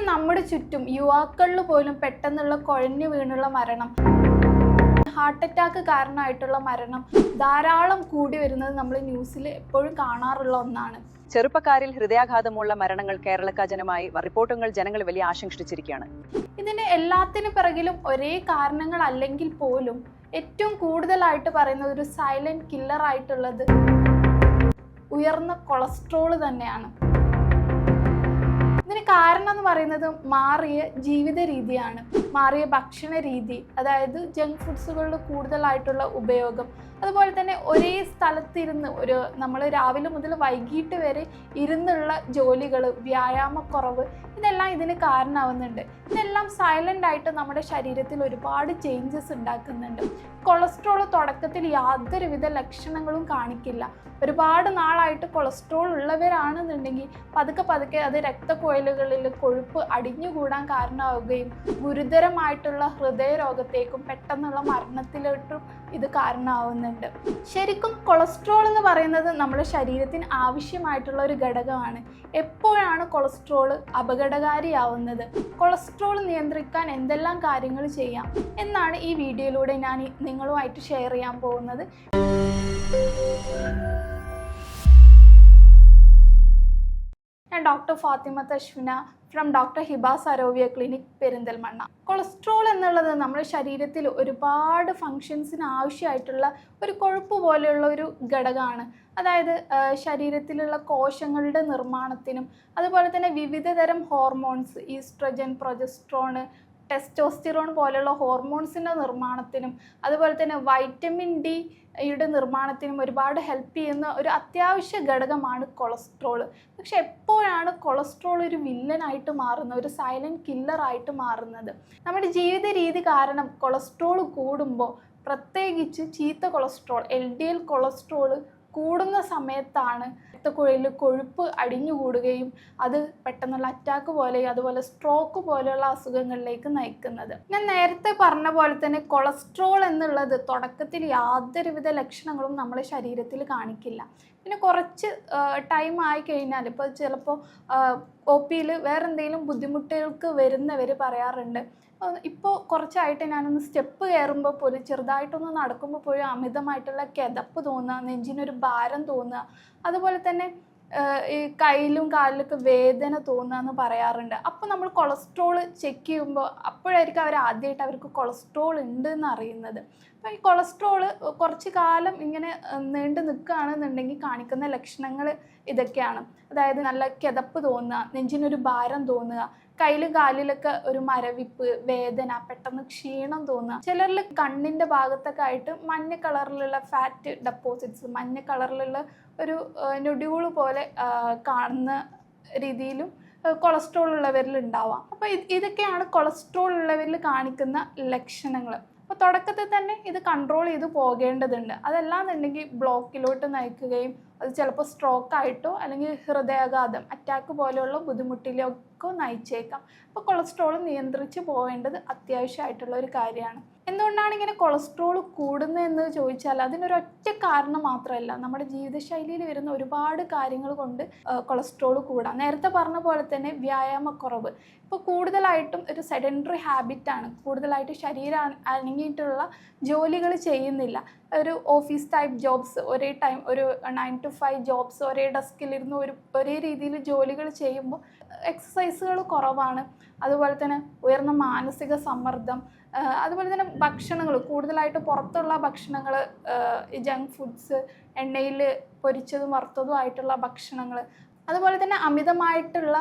നമ്മുടെ ചുറ്റും യുവാക്കളിൽ പോലും പെട്ടെന്നുള്ള കുഴഞ്ഞു വീണുള്ള മരണം, ഹാർട്ട് അറ്റാക്ക് കാരണമായിട്ടുള്ള മരണം ധാരാളം കൂടി വരുന്നത് നമ്മൾ ന്യൂസിൽ എപ്പോഴും കാണാറുള്ള ഒന്നാണ്. ചെറുപ്പക്കാരിൽ ഹൃദയാഘാതമുള്ള മരണങ്ങൾ കേരളക്കാജനമായി റിപ്പോർട്ടുകൾ ജനങ്ങൾ വലിയ ആശങ്സിച്ചിരിക്കുകയാണ്. ഇതിന് എല്ലാത്തിനു പിറകിലും ഒരേ കാരണങ്ങൾ അല്ലെങ്കിൽ പോലും ഏറ്റവും കൂടുതലായിട്ട് പറയുന്നത് ഒരു സൈലന്റ് കില്ലർ ആയിട്ടുള്ളത് ഉയർന്ന കൊളസ്ട്രോൾ തന്നെയാണ്. ഇതിന് കാരണം എന്ന് പറയുന്നത് മാറിയ ജീവിത രീതിയാണ്, മാറിയ ഭക്ഷണ രീതി, അതായത് ജങ്ക് ഫുഡ്സുകളുടെ കൂടുതലായിട്ടുള്ള ഉപയോഗം, അതുപോലെ തന്നെ ഒരേ സ്ഥലത്തിരുന്ന് നമ്മൾ രാവിലെ മുതൽ വൈകിട്ട് വരെ ഇരുന്നുള്ള ജോലികൾ, വ്യായാമക്കുറവ്, ഇതെല്ലാം ഇതിന് കാരണമാവുന്നുണ്ട്. ഇതെല്ലാം സൈലൻ്റ് ആയിട്ട് നമ്മുടെ ശരീരത്തിൽ ഒരുപാട് ചേഞ്ചസ് ഉണ്ടാക്കുന്നുണ്ട്. കൊളസ്ട്രോൾ തുടക്കത്തിൽ യാതൊരുവിധ ലക്ഷണങ്ങളും കാണിക്കില്ല. ഒരുപാട് നാളായിട്ട് കൊളസ്ട്രോൾ ഉള്ളവരാണെന്നുണ്ടെങ്കിൽ പതുക്കെ അത് രക്തക്കുഴലുകളിൽ കൊഴുപ്പ് അടിഞ്ഞുകൂടാൻ കാരണമാവുകയും ഗുരുതരമായിട്ടുള്ള ഹൃദയരോഗത്തേക്കും പെട്ടെന്നുള്ള മരണത്തിലോട്ടും ഇത് കാരണമാവുന്നുണ്ട്. ശരിക്കും കൊളസ്ട്രോൾ എന്ന് പറയുന്നത് നമ്മുടെ ശരീരത്തിന് ആവശ്യമായിട്ടുള്ള ഒരു ഘടകമാണ്. എപ്പോഴാണ് കൊളസ്ട്രോൾ അപകടകാരിയാവുന്നത്, കൊളസ്ട്രോൾ നിയന്ത്രിക്കാൻ എന്തെല്ലാം കാര്യങ്ങൾ ചെയ്യാം എന്നാണ് ഈ വീഡിയോയിലൂടെ ഞാൻ നിങ്ങളുമായിട്ട് ഷെയർ ചെയ്യാൻ പോകുന്നത്. ഞാൻ doctor Fathima Tashwina from doctor Hiba Sarovia clinic Perinthalmanna. Cholesterol എന്നുള്ളത് നമ്മുടെ ശരീരത്തിൽ ഒരുപാട് ഫങ്ഷൻസിന് ആവശ്യമായിട്ടുള്ള ഒരു കൊഴുപ്പ് പോലെയുള്ള ഒരു ഘടകമാണ്. അതായത് ശരീരത്തിലുള്ള കോശങ്ങളുടെ നിർമ്മാണത്തിനും അതുപോലെ തന്നെ വിവിധ തരം ഹോർമോൺസ്, ഈസ്ട്രജൻ, പ്രൊജസ്ട്രോൺ, ടെസ്റ്റോസ്റ്റിറോൺ പോലെയുള്ള ഹോർമോൺസിൻ്റെ നിർമ്മാണത്തിനും അതുപോലെ തന്നെ വൈറ്റമിൻ ഡി യുടെ നിർമ്മാണത്തിനും ഒരുപാട് ഹെൽപ്പ് ചെയ്യുന്ന ഒരു അത്യാവശ്യ ഘടകമാണ് കൊളസ്ട്രോൾ. പക്ഷെ എപ്പോഴാണ് കൊളസ്ട്രോൾ ഒരു വില്ലനായിട്ട് മാറുന്നത്, ഒരു സൈലൻറ്റ് കില്ലറായിട്ട് മാറുന്നത്? നമ്മുടെ ജീവിത രീതി കാരണം കൊളസ്ട്രോൾ കൂടുമ്പോൾ, പ്രത്യേകിച്ച് ചീത്ത കൊളസ്ട്രോൾ LDL കൊളസ്ട്രോൾ കൂടുന്ന സമയത്താണ് രക്തക്കുഴലിൽ കൊഴുപ്പ് അടിഞ്ഞുകൂടുകയും അത് പെട്ടെന്നുള്ള അറ്റാക്ക് പോലെയും അതുപോലെ സ്ട്രോക്ക് പോലെയുള്ള അസുഖങ്ങളിലേക്ക് നയിക്കുന്നത്. ഞാൻ നേരത്തെ പറഞ്ഞ പോലെ തന്നെ കൊളസ്ട്രോൾ എന്നുള്ളത് തുടക്കത്തിൽ യാതൊരുവിധ ലക്ഷണങ്ങളും നമ്മുടെ ശരീരത്തിൽ കാണിക്കില്ല. പിന്നെ കുറച്ച് ടൈം ആയി കഴിഞ്ഞാൽ, ഇപ്പോൾ ചിലപ്പോൾ OPയിൽ വേറെ എന്തെങ്കിലും ബുദ്ധിമുട്ടുകൾക്ക് വരുന്നവർ പറയാറുണ്ട്, ഇപ്പോൾ കുറച്ചായിട്ട് ഞാനൊന്ന് സ്റ്റെപ്പ് കയറുമ്പോൾ പോലും, ചെറുതായിട്ടൊന്ന് നടക്കുമ്പോൾ പോലും അമിതമായിട്ടുള്ള കിതപ്പ് തോന്നുക, നെഞ്ചിനൊരു ഭാരം തോന്നുക, അതുപോലെ തന്നെ ഈ കയ്യിലും കാലിലൊക്കെ വേദന തോന്നുക എന്ന് പറയാറുണ്ട്. അപ്പോൾ നമ്മൾ കൊളസ്ട്രോൾ ചെക്ക് ചെയ്യുമ്പോൾ അപ്പോഴായിരിക്കും ആദ്യമായിട്ട് അവർക്ക് കൊളസ്ട്രോൾ ഉണ്ട് എന്ന് അറിയുന്നത്. അപ്പോൾ ഈ കൊളസ്ട്രോൾ കുറച്ച് കാലം ഇങ്ങനെ നീണ്ടു നിൽക്കുകയാണെന്നുണ്ടെങ്കിൽ കാണിക്കുന്ന ലക്ഷണങ്ങൾ ഇതൊക്കെയാണ്. അതായത് നല്ല കിതപ്പ് തോന്നുക, നെഞ്ചിനൊരു ഭാരം തോന്നുക, കയ്യിലും കാലിലൊക്കെ ഒരു മരവിപ്പ്, വേദന, പെട്ടെന്ന് ക്ഷീണം തോന്നുക. ചിലരിൽ കണ്ണിൻ്റെ ഭാഗത്തൊക്കെ ആയിട്ട് മഞ്ഞ കളറിലുള്ള ഫാറ്റ് ഡെപ്പോസിറ്റ്സ്, മഞ്ഞ കളറിലുള്ള ഒരു നൊഡ്യൂള് പോലെ കാണുന്ന രീതിയിലും കൊളസ്ട്രോൾ ഉള്ളവരിൽ ഉണ്ടാവാം. അപ്പോൾ ഇതൊക്കെയാണ് കൊളസ്ട്രോൾ ഉള്ളവരിൽ കാണിക്കുന്ന ലക്ഷണങ്ങൾ. അപ്പോൾ തുടക്കത്തിൽ തന്നെ ഇത് കൺട്രോൾ ചെയ്ത് പോകേണ്ടതുണ്ട്. അതല്ലാന്നുണ്ടെങ്കിൽ ബ്ലോക്കിലോട്ട് നയിക്കുകയും അത് ചിലപ്പോൾ സ്ട്രോക്കായിട്ടോ അല്ലെങ്കിൽ ഹൃദയാഘാതം, അറ്റാക്ക് പോലെയുള്ള ബുദ്ധിമുട്ടിലേക്കോ നയിച്ചേക്കാം. അപ്പോൾ കൊളസ്ട്രോൾ നിയന്ത്രിച്ച് പോവേണ്ടത് അത്യാവശ്യമായിട്ടുള്ള ഒരു കാര്യമാണ്. എന്തുകൊണ്ടാണ് ഇങ്ങനെ കൊളസ്ട്രോൾ കൂടുന്നതെന്ന് ചോദിച്ചാൽ അതിനൊരൊറ്റ കാരണം മാത്രമല്ല, നമ്മുടെ ജീവിതശൈലിയിൽ വരുന്ന ഒരുപാട് കാര്യങ്ങൾ കൊണ്ട് കൊളസ്ട്രോൾ കൂടാം. നേരത്തെ പറഞ്ഞ പോലെ തന്നെ വ്യായാമക്കുറവ്, ഇപ്പോൾ കൂടുതലായിട്ടും ഒരു സെഡൻറ്ററി ഹാബിറ്റാണ്, കൂടുതലായിട്ട് ശരീരം അനങ്ങിയിട്ടുള്ള ജോലികൾ ചെയ്യുന്നില്ല. ഒരു ഓഫീസ് ടൈപ്പ് ജോബ്സ്, ഒരേ ടൈം ഒരു 9 to 5 ജോബ്സ്, ഒരേ ഡെസ്കിലിരുന്ന് ഒരേ രീതിയിൽ ജോലികൾ ചെയ്യുമ്പോൾ എക്സസൈസുകൾ കുറവാണ്. അതുപോലെ തന്നെ ഉയർന്ന മാനസിക സമ്മർദ്ദം, അതുപോലെ തന്നെ ഭക്ഷണങ്ങൾ കൂടുതലായിട്ട് പുറത്തുള്ള ഭക്ഷണങ്ങൾ, ജങ്ക് ഫുഡ്സ്, എണ്ണയിൽ പൊരിച്ചതും വറുത്തതും ആയിട്ടുള്ള ഭക്ഷണങ്ങൾ, അതുപോലെ തന്നെ അമിതമായിട്ടുള്ള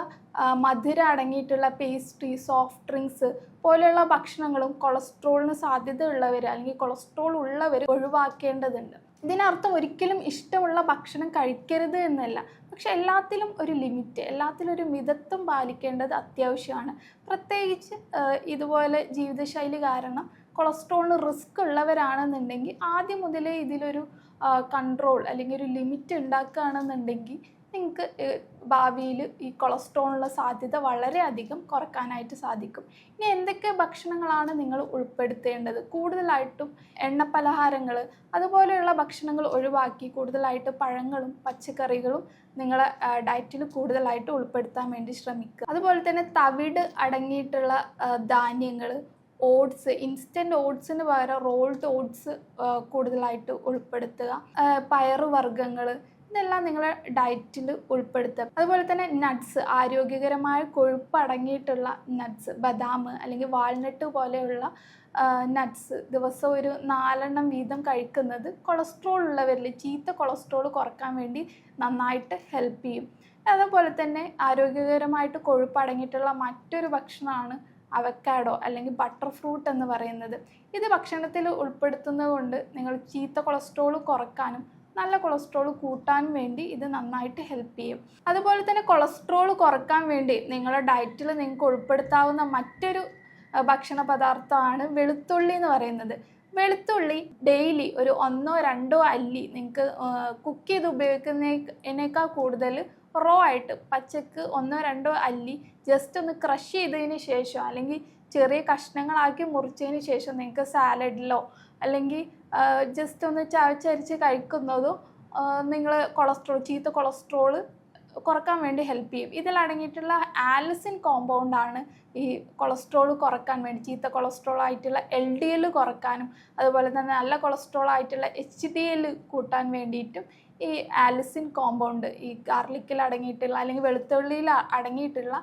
മധുരം അടങ്ങിയിട്ടുള്ള പേസ്ട്രി, സോഫ്റ്റ് ഡ്രിങ്ക്സ് പോലെയുള്ള ഭക്ഷണങ്ങളും കൊളസ്ട്രോളിന് സാധ്യതയുള്ളവർ അല്ലെങ്കിൽ കൊളസ്ട്രോൾ ഉള്ളവർ ഒഴിവാക്കേണ്ടതുണ്ട്. ഇതിനർത്ഥം ഒരിക്കലും ഇഷ്ടമുള്ള ഭക്ഷണം കഴിക്കരുത് എന്നല്ല, പക്ഷെ എല്ലാത്തിലും ഒരു ലിമിറ്റ്, എല്ലാത്തിലും ഒരു മിതത്വം പാലിക്കേണ്ടത് അത്യാവശ്യമാണ്. പ്രത്യേകിച്ച് ഇതുപോലെ ജീവിതശൈലി കാരണം കൊളസ്ട്രോളിന് റിസ്ക് ഉള്ളവരാണെന്നുണ്ടെങ്കിൽ ആദ്യം മുതലേ ഇതിലൊരു കൺട്രോൾ അല്ലെങ്കിൽ ഒരു ലിമിറ്റ് ഉണ്ടാക്കുകയാണെന്നുണ്ടെങ്കിൽ നിങ്ങൾക്ക് ഭാവിയിൽ ഈ കൊളസ്ട്രോളിനുള്ള സാധ്യത വളരെയധികം കുറക്കാനായിട്ട് സാധിക്കും. ഇനി എന്തൊക്കെ ഭക്ഷണങ്ങളാണ് നിങ്ങൾ ഉൾപ്പെടുത്തേണ്ടത്? കൂടുതലായിട്ടും എണ്ണപ്പലഹാരങ്ങൾ അതുപോലെയുള്ള ഭക്ഷണങ്ങൾ ഒഴിവാക്കി കൂടുതലായിട്ട് പഴങ്ങളും പച്ചക്കറികളും നിങ്ങളെ ഡയറ്റിൽ കൂടുതലായിട്ട് ഉൾപ്പെടുത്താൻ വേണ്ടി ശ്രമിക്കുക. അതുപോലെ തന്നെ തവിട് അടങ്ങിയിട്ടുള്ള ധാന്യങ്ങൾ, ഓട്സ്, ഇൻസ്റ്റൻറ്റ് ഓട്സിന് പകരം റോൾഡ് ഓട്സ് കൂടുതലായിട്ട് ഉൾപ്പെടുത്തുക. പയറുവർഗ്ഗങ്ങൾ ഇതെല്ലാം നിങ്ങളെ ഡയറ്റിൽ ഉൾപ്പെടുത്തുക. അതുപോലെ തന്നെ നട്ട്സ്, ആരോഗ്യകരമായ കൊഴുപ്പ് അടങ്ങിയിട്ടുള്ള നട്ട്സ്, ബദാം അല്ലെങ്കിൽ വാൾനട്ട് പോലെയുള്ള നട്ട്സ് ദിവസം ഒരു 4 വീതം കഴിക്കുന്നത് കൊളസ്ട്രോൾ ഉള്ളവരിൽ ചീത്ത കൊളസ്ട്രോൾ കുറക്കാൻ വേണ്ടി നന്നായിട്ട് ഹെൽപ്പ് ചെയ്യും. അതുപോലെ തന്നെ ആരോഗ്യകരമായിട്ട് കൊഴുപ്പ് അടങ്ങിയിട്ടുള്ള മറ്റൊരു ഭക്ഷണമാണ് അവക്കാഡോ അല്ലെങ്കിൽ ബട്ടർ ഫ്രൂട്ട് എന്ന് പറയുന്നത്. ഇത് ഭക്ഷണത്തിൽ ഉൾപ്പെടുത്തുന്നത് കൊണ്ട് നിങ്ങൾ ചീത്ത കൊളസ്ട്രോൾ കുറക്കാനും നല്ല കൊളസ്ട്രോൾ കൂട്ടാനും വേണ്ടി ഇത് നന്നായിട്ട് ഹെൽപ്പ് ചെയ്യും. അതുപോലെ തന്നെ കൊളസ്ട്രോൾ കുറക്കാൻ വേണ്ടി നിങ്ങളുടെ ഡയറ്റിൽ നിങ്ങൾക്ക് ഉൾപ്പെടുത്താവുന്ന മറ്റൊരു ഭക്ഷണ പദാർത്ഥമാണ് വെളുത്തുള്ളി എന്ന് പറയുന്നത്. വെളുത്തുള്ളി ഡെയിലി ഒരു 1-2 അല്ലി നിങ്ങൾക്ക് കുക്ക് ചെയ്ത് ഉപയോഗിക്കുന്നതിനേക്കാൾ കൂടുതൽ റോ ആയിട്ട് പച്ചക്ക് 1-2 അല്ലി ജസ്റ്റ് ഒന്ന് ക്രഷ് ചെയ്തതിന് ശേഷം അല്ലെങ്കിൽ ചെറിയ കഷ്ണങ്ങളാക്കി മുറിച്ചതിന് ശേഷം നിങ്ങൾക്ക് സാലഡിലോ അല്ലെങ്കിൽ ജസ്റ്റ് ഒന്ന് ചവച്ചരിച്ച് കഴിക്കുന്നതോ നിങ്ങൾ ചീത്ത കൊളസ്ട്രോൾ കുറക്കാൻ വേണ്ടി ഹെൽപ്പ് ചെയ്യും. ഇതിലടങ്ങിയിട്ടുള്ള ആലിസിൻ കോമ്പൗണ്ടാണ് ഈ കൊളസ്ട്രോൾ കുറക്കാൻ വേണ്ടി, ചീത്ത കൊളസ്ട്രോൾ ആയിട്ടുള്ള LDL കുറക്കാനും അതുപോലെ തന്നെ നല്ല കൊളസ്ട്രോൾ ആയിട്ടുള്ള HDL കൂട്ടാൻ വേണ്ടിയിട്ടും ഈ ആലിസിൻ കോമ്പൗണ്ട്, ഈ ഗാർലിക്കിൽ അടങ്ങിയിട്ടുള്ള അല്ലെങ്കിൽ വെളുത്തുള്ളിയിൽ അടങ്ങിയിട്ടുള്ള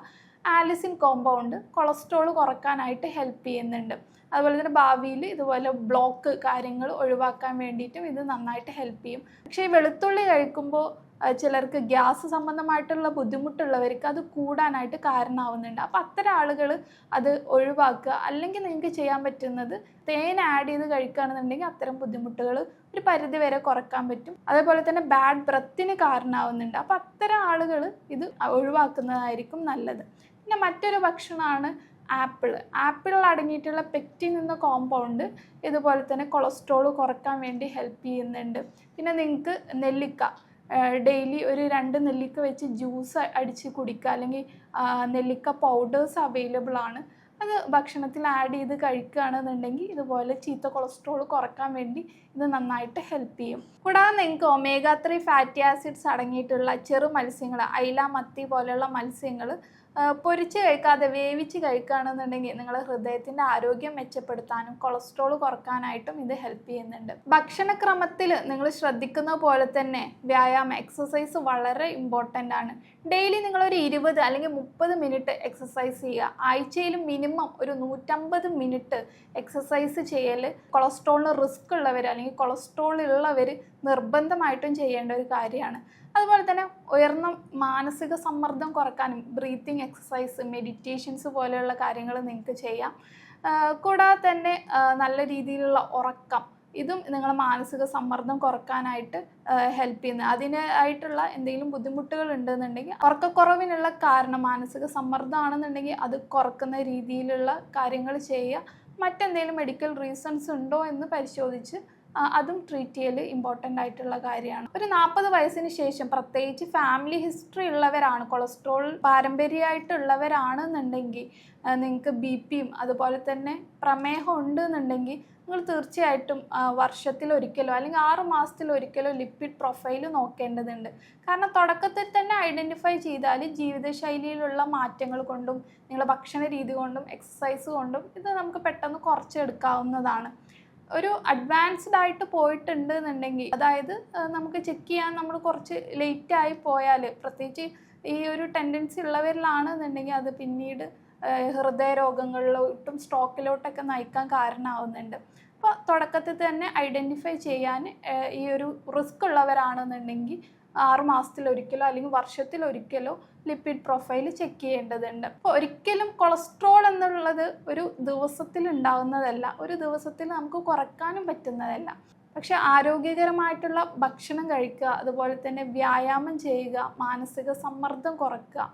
ആലിസിൻ കോമ്പൗണ്ട് കൊളസ്ട്രോൾ കുറക്കാനായിട്ട് ഹെൽപ്പ് ചെയ്യുന്നുണ്ട്. അതുപോലെ തന്നെ ഭാവിയിൽ ഇതുപോലെ ബ്ലോക്ക് കാര്യങ്ങൾ ഒഴിവാക്കാൻ വേണ്ടിയിട്ടും ഇത് നന്നായിട്ട് ഹെൽപ്പ് ചെയ്യും. പക്ഷേ ഈ വെളുത്തുള്ളി കഴിക്കുമ്പോൾ ചിലർക്ക് ഗ്യാസ് സംബന്ധമായിട്ടുള്ള ബുദ്ധിമുട്ടുള്ളവർക്ക് അത് കൂടാനായിട്ട് കാരണമാവുന്നുണ്ട്. അപ്പോൾ അത്തരം ആളുകൾ അത് ഒഴിവാക്കുക. അല്ലെങ്കിൽ നിങ്ങൾക്ക് ചെയ്യാൻ പറ്റുന്നത് തേൻ ആഡ് ചെയ്ത് കഴിക്കുകയാണെന്നുണ്ടെങ്കിൽ അത്തരം ബുദ്ധിമുട്ടുകൾ ഒരു പരിധി വരെ കുറക്കാൻ പറ്റും. അതേപോലെ തന്നെ ബാഡ് ബ്രത്തിന് കാരണമാവുന്നുണ്ട്. അപ്പോൾ അത്തരം ആളുകൾ ഇത് ഒഴിവാക്കുന്നതായിരിക്കും നല്ലത്. പിന്നെ മറ്റൊരു ഭക്ഷണമാണ് ആപ്പിളിൽ അടങ്ങിയിട്ടുള്ള പെക്റ്റിൻ എന്ന കോമ്പൗണ്ട് ഇതുപോലെ തന്നെ കൊളസ്ട്രോൾ കുറക്കാൻ വേണ്ടി ഹെൽപ്പ് ചെയ്യുന്നുണ്ട്. പിന്നെ നിങ്ങൾക്ക് നെല്ലിക്ക ഡെയിലി ഒരു 2 നെല്ലിക്ക വെച്ച് ജ്യൂസ് അടിച്ച് കുടിക്കുക, അല്ലെങ്കിൽ നെല്ലിക്ക പൗഡേഴ്സ് അവൈലബിൾ ആണ്. അത് ഭക്ഷണത്തിൽ ആഡ് ചെയ്ത് കഴിക്കുകയാണെന്നുണ്ടെങ്കിൽ ഇതുപോലെ ചീത്ത കൊളസ്ട്രോൾ കുറക്കാൻ വേണ്ടി ഇത് നന്നായിട്ട് ഹെൽപ്പ് ചെയ്യും. കൂടാതെ നിങ്ങൾക്ക് omega-3 ഫാറ്റി ആസിഡ്സ് അടങ്ങിയിട്ടുള്ള ചെറു മത്സ്യങ്ങൾ, അയില, മത്തി പോലെയുള്ള മത്സ്യങ്ങൾ പൊരിച്ച് കഴിക്കാതെ വേവിച്ച് കഴിക്കുകയാണെന്നുണ്ടെങ്കിൽ നിങ്ങളുടെ ഹൃദയത്തിൻ്റെ ആരോഗ്യം മെച്ചപ്പെടുത്താനും കൊളസ്ട്രോൾ കുറക്കാനായിട്ടും ഇത് ഹെൽപ്പ് ചെയ്യുന്നുണ്ട്. ഭക്ഷണക്രമത്തിൽ നിങ്ങൾ ശ്രദ്ധിക്കുന്ന പോലെ തന്നെ വ്യായാമം, എക്സസൈസ് വളരെ ഇമ്പോർട്ടൻ്റ് ആണ്. ഡെയിലി നിങ്ങളൊരു 20 അല്ലെങ്കിൽ 30 മിനിറ്റ് എക്സസൈസ് ചെയ്യുക. ആഴ്ചയിൽ മിനിമം ഒരു 150 മിനിറ്റ് എക്സസൈസ് ചെയ്യൽ കൊളസ്ട്രോളിന് റിസ്ക് ഉള്ളവർ അല്ലെങ്കിൽ കൊളസ്ട്രോൾ ഉള്ളവർ നിർബന്ധമായിട്ടും ചെയ്യേണ്ട ഒരു കാര്യമാണ്. അതുപോലെ തന്നെ ഉയർന്ന മാനസിക സമ്മർദ്ദം കുറക്കാനും ബ്രീത്തിങ് എക്സസൈസ്, മെഡിറ്റേഷൻസ് പോലെയുള്ള കാര്യങ്ങൾ നിങ്ങൾക്ക് ചെയ്യാം. കൂടാതെ തന്നെ നല്ല രീതിയിലുള്ള ഉറക്കം, ഇതും നിങ്ങൾ മാനസിക സമ്മർദ്ദം കുറക്കാനായിട്ട് ഹെൽപ്പ് ചെയ്യുന്നത്. അതിനായിട്ടുള്ള എന്തെങ്കിലും ബുദ്ധിമുട്ടുകൾ ഉണ്ടെന്നുണ്ടെങ്കിൽ ഉറക്കക്കുറവിനുള്ള കാരണം മാനസിക സമ്മർദ്ദം ആണെന്നുണ്ടെങ്കിൽ അത് കുറക്കുന്ന രീതിയിലുള്ള കാര്യങ്ങൾ ചെയ്യുക. മറ്റെന്തെങ്കിലും മെഡിക്കൽ റീസൺസ് ഉണ്ടോ എന്ന് പരിശോധിച്ച് അതും ട്രീറ്റ് ചെയ്യൽ ഇമ്പോർട്ടൻ്റ് ആയിട്ടുള്ള കാര്യമാണ്. ഒരു 40 വയസ്സിന് ശേഷം പ്രത്യേകിച്ച് ഫാമിലി ഹിസ്റ്ററി ഉള്ളവരാണ്, കൊളസ്ട്രോൾ പാരമ്പര്യമായിട്ടുള്ളവരാണെന്നുണ്ടെങ്കിൽ, നിങ്ങൾക്ക് BP-യും അതുപോലെ തന്നെ പ്രമേഹം ഉണ്ടെന്നുണ്ടെങ്കിൽ നിങ്ങൾ തീർച്ചയായിട്ടും വർഷത്തിലൊരിക്കലോ അല്ലെങ്കിൽ 6 മാസത്തിലൊരിക്കലോ ലിപ്പിഡ് പ്രൊഫൈൽ നോക്കേണ്ടതുണ്ട്. കാരണം തുടക്കത്തിൽ തന്നെ ഐഡൻറ്റിഫൈ ചെയ്താൽ ജീവിതശൈലിയിലുള്ള മാറ്റങ്ങൾ കൊണ്ടും നിങ്ങളുടെ ഭക്ഷണ രീതി കൊണ്ടും എക്സസൈസ് കൊണ്ടും ഇത് നമുക്ക് പെട്ടെന്ന് കുറച്ചെടുക്കാവുന്നതാണ്. ഒരു അഡ്വാൻസ്ഡ് ആയിട്ട് പോയിട്ടുണ്ട് എന്നുണ്ടെങ്കിൽ, അതായത് നമുക്ക് ചെക്ക് ചെയ്യാൻ നമ്മൾ കുറച്ച് ലേറ്റായി പോയാൽ, പ്രത്യേകിച്ച് ഈ ഒരു ടെൻഡൻസി ഉള്ളവരിലാണെന്നുണ്ടെങ്കിൽ അത് പിന്നീട് ഹൃദയരോഗങ്ങളിലോട്ടും സ്ട്രോക്കിലോട്ടൊക്കെ നയിക്കാൻ കാരണമാവുന്നുണ്ട്. അപ്പോൾ തുടക്കത്തിൽ തന്നെ ഐഡൻറ്റിഫൈ ചെയ്യാൻ ഈ ഒരു റിസ്ക് ഉള്ളവരാണെന്നുണ്ടെങ്കിൽ 6 മാസത്തിലൊരിക്കലോ അല്ലെങ്കിൽ വർഷത്തിലൊരിക്കലോ ലിപ്പിഡ് പ്രൊഫൈൽ ചെക്ക് ചെയ്യേണ്ടതുണ്ട്. അപ്പോൾ ഒരിക്കലും കൊളസ്ട്രോൾ എന്നുള്ളത് ഒരു ദിവസത്തിൽ ഉണ്ടാകുന്നതല്ല, ഒരു ദിവസത്തിൽ നമുക്ക് കുറക്കാനും പറ്റുന്നതല്ല. പക്ഷെ ആരോഗ്യകരമായിട്ടുള്ള ഭക്ഷണം കഴിക്കുക, അതുപോലെ തന്നെ വ്യായാമം ചെയ്യുക, മാനസിക സമ്മർദ്ദം കുറക്കുക,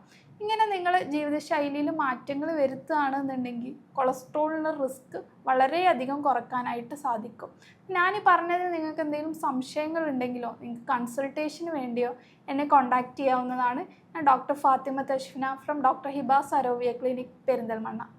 ഇങ്ങനെ നിങ്ങൾ ജീവിതശൈലിയിൽ മാറ്റങ്ങൾ വരുത്തുകയാണെന്നുണ്ടെങ്കിൽ കൊളസ്ട്രോളിൻ്റെ റിസ്ക് വളരെയധികം കുറക്കാനായിട്ട് സാധിക്കും. ഞാൻ ഈ പറഞ്ഞതിൽ നിങ്ങൾക്ക് എന്തെങ്കിലും സംശയങ്ങൾ ഉണ്ടെങ്കിലോ നിങ്ങൾക്ക് കൺസൾട്ടേഷന് വേണ്ടിയോ എന്നെ കോൺടാക്റ്റ് ചെയ്യാവുന്നതാണ്. ഞാൻ doctor Fathima Tashfina from doctor Hiba Sarovia clinic Perinthalmanna.